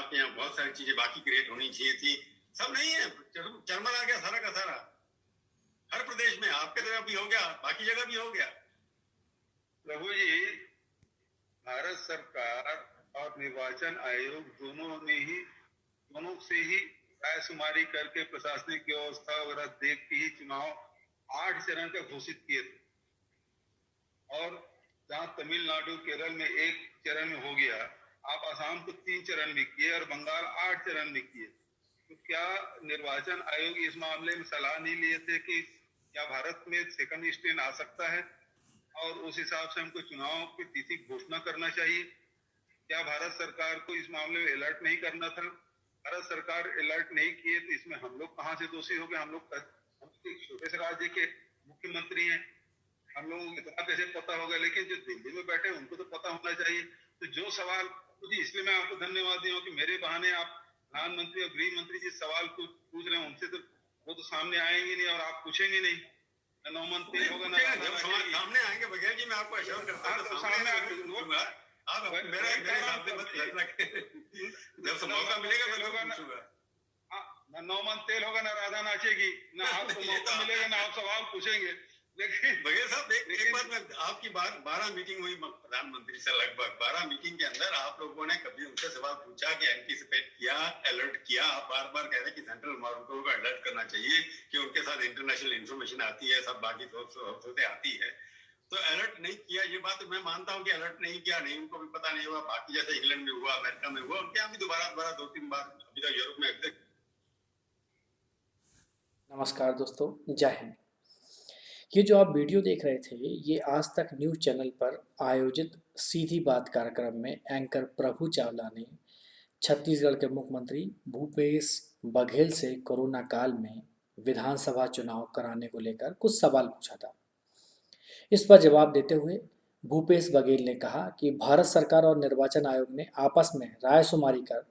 आपके यहाँ बहुत सारी चीजें बाकी क्रिएट होनी चाहिए थी, सब नहीं है, चरमरा गया सारा का सारा। हर प्रदेश में आपके तरफ भी हो गया, बाकी जगह भी हो गया। प्रभु जी, भारत सरकार और निर्वाचन आयोग दोनों से ही रायशुमारी करके प्रशासनिक व्यवस्था वगैरह देख के ही चुनाव 8 चरण का घोषित किए थे। और जहां तमिलनाडु केरल में 1 चरण में हो गया, आप आसाम को 3 चरण में किए और बंगाल 8 चरण में किए। तो क्या निर्वाचन आयोग इस मामले में सलाह नहीं लिए थे कि क्या भारत में सेकंड स्ट्रेन आ सकता है और उस हिसाब से हमको चुनाव की तिथि घोषणा करना चाहिए? क्या भारत सरकार को इस मामले में अलर्ट नहीं करना था? भारत सरकार अलर्ट नहीं किए तो इसमें हम लोग कहाँ से दोषी हो गए? हम लोग एक छोटे से राज्य के मुख्यमंत्री हैं, हम लोगों को इतना कैसे पता होगा? लेकिन जो दिल्ली में बैठे उनको तो पता होना चाहिए। तो जो सवाल, इसलिए मैं आपको धन्यवाद दूं कि मेरे बहाने आप प्रधानमंत्री और गृह मंत्री जिस सवाल को पूछ रहे हैं उनसे तो वो तो सामने आएंगे नहीं और आप पूछेंगे नहीं। नौमंत्री होगा ना, सामने आएंगे बघेल जी, मैं आपको एश्योर करता हूं सामने आप मेरे हिसाब से मत रखें, जब मौका मिलेगा मैं पूछूंगा। ना नौमन तेल होगा, ना राधा नाचेगी, ना आपको मौका मिलेगा, ना आप सवाल पूछेंगे। लेकिन बघेल साहब, एक बात मैं आपकी बात, 12 मीटिंग हुई प्रधानमंत्री से, लगभग 12 मीटिंग के अंदर आप लोगों ने कभी उनसे सवाल पूछा कि एंटीसिपेट किया, अलर्ट किया? आप बार बार कह रहे हैं कि सेंट्रल मॉनिटरों को अलर्ट करना चाहिए कि उनके साथ इंटरनेशनल इंफॉर्मेशन आती है, सब बाकी सोर्सें आती है, तो अलर्ट नहीं किया। ये बात मैं मानता हूँ कि अलर्ट नहीं किया, नहीं उनको भी पता नहीं हुआ, बाकी जैसे इंग्लैंड में हुआ, अमेरिका में हुआ, उनके यहाँ भी दोबारा 2-3 बार, अभी तक यूरोप में अभी तक। नमस्कार दोस्तों, जय हिंद। ये जो आप वीडियो देख रहे थे, ये आज तक न्यूज़ चैनल पर आयोजित सीधी बात कार्यक्रम में एंकर प्रभु चावला ने छत्तीसगढ़ के मुख्यमंत्री भूपेश बघेल से कोरोना काल में विधानसभा चुनाव कराने को लेकर कुछ सवाल पूछा था। इस पर जवाब देते हुए भूपेश बघेल ने कहा कि भारत सरकार और निर्वाचन आयोग ने आपस में रायशुमारी कर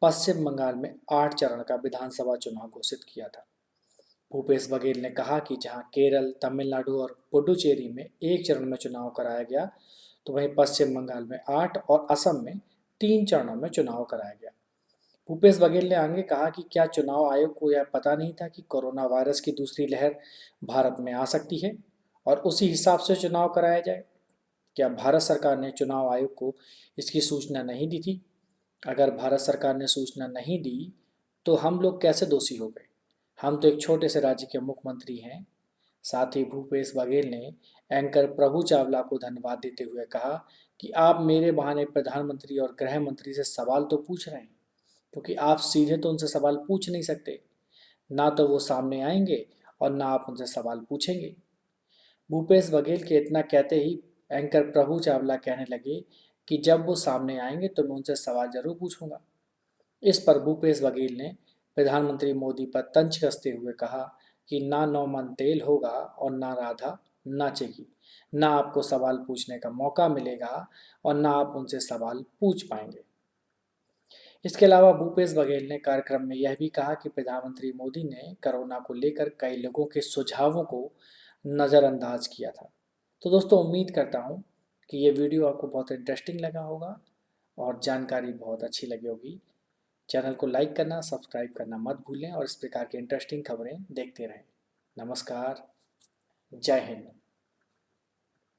पश्चिम बंगाल में 8 चरण का विधानसभा चुनाव घोषित किया था। भूपेश बघेल ने कहा कि जहां केरल, तमिलनाडु और पुडुचेरी में 1 चरण में चुनाव कराया गया, तो वहीं पश्चिम बंगाल में 8 और असम में 3 चरणों में चुनाव कराया गया। भूपेश बघेल ने आगे कहा कि क्या चुनाव आयोग को यह पता नहीं था कि कोरोना वायरस की दूसरी लहर भारत में आ सकती है और उसी हिसाब से चुनाव कराया जाए? क्या भारत सरकार ने चुनाव आयोग को इसकी सूचना नहीं दी थी? अगर भारत सरकार ने सूचना नहीं दी तो हम लोग कैसे दोषी हो गए? हम तो एक छोटे से राज्य के मुख्यमंत्री हैं। साथ ही भूपेश बघेल ने एंकर प्रभु चावला को धन्यवाद देते हुए कहा कि आप मेरे बहाने प्रधानमंत्री और गृह मंत्री से सवाल तो पूछ रहे हैं, क्योंकि आप सीधे तो उनसे सवाल पूछ नहीं सकते, ना तो वो सामने आएंगे और ना आप उनसे सवाल पूछेंगे। भूपेश बघेल के इतना कहते ही एंकर प्रभु चावला कहने लगे कि जब वो सामने आएंगे तो मैं उनसे सवाल जरूर पूछूंगा। इस पर भूपेश बघेल ने प्रधानमंत्री मोदी पर तंज कसते हुए कहा कि ना नौमन तेल होगा और ना राधा नाचेगी, ना आपको सवाल पूछने का मौका मिलेगा और ना आप उनसे सवाल पूछ पाएंगे। इसके अलावा भूपेश बघेल ने कार्यक्रम में यह भी कहा कि प्रधानमंत्री मोदी ने कोरोना को लेकर कई लोगों के सुझावों को नज़रअंदाज किया था। तो दोस्तों, उम्मीद करता हूँ कि ये वीडियो आपको बहुत इंटरेस्टिंग लगा होगा और जानकारी बहुत अच्छी लगी होगी। चैनल को लाइक करना, सब्सक्राइब करना मत भूलें और इस प्रकार की इंटरेस्टिंग खबरें देखते रहें। नमस्कार, जय हिंद।